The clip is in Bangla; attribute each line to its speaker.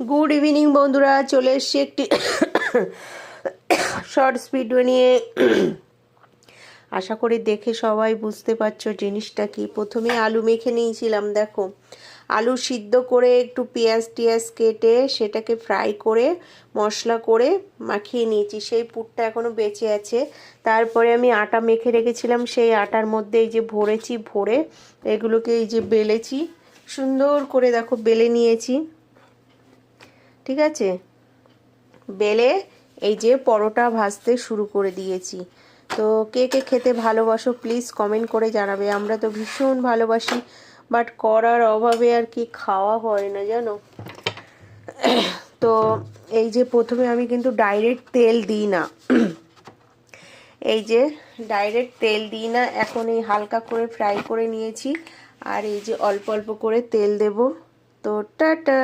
Speaker 1: গুড ইভিনিং বন্ধুরা, চলে এসছি একটি শর্টস ভিডিও নিয়ে। আশা করি দেখে সবাই বুঝতে পারছো জিনিসটা কি। প্রথমে আলু মেখে নিয়েছিলাম, দেখো আলু সিদ্ধ করে একটু পেঁয়াজ টিয়াজ কেটে সেটাকে ফ্রাই করে মশলা করে মাখিয়ে নিয়েছি। সেই পুরটা এখনও বেঁচে আছে। তারপরে আমি আটা মেখে রেখেছিলাম, সেই আটার মধ্যে এই যে ভরেছি, ভরে এগুলোকে এই যে বেলেছি সুন্দর করে, দেখো বেলে নিয়েছি। ঠিক আছে, বেলে এই যে পরোটা ভাজতে শুরু করে দিয়েছি। তো কে কে খেতে ভালোবাসো প্লিজ কমেন্ট করে জানাবে। আমরা তো ভীষণ ভালোবাসি, বাট করার অভাবে আর কি খাওয়া হয় না জানো। তো এই যে প্রথমে আমি কিন্তু ডাইরেক্ট তেল দিই না, এই যে ডাইরেক্ট তেল দিই না। এখন এই হালকা করে ফ্রাই করে নিয়েছি, আর এই যে অল্প অল্প করে তেল দেব। তো টাটা।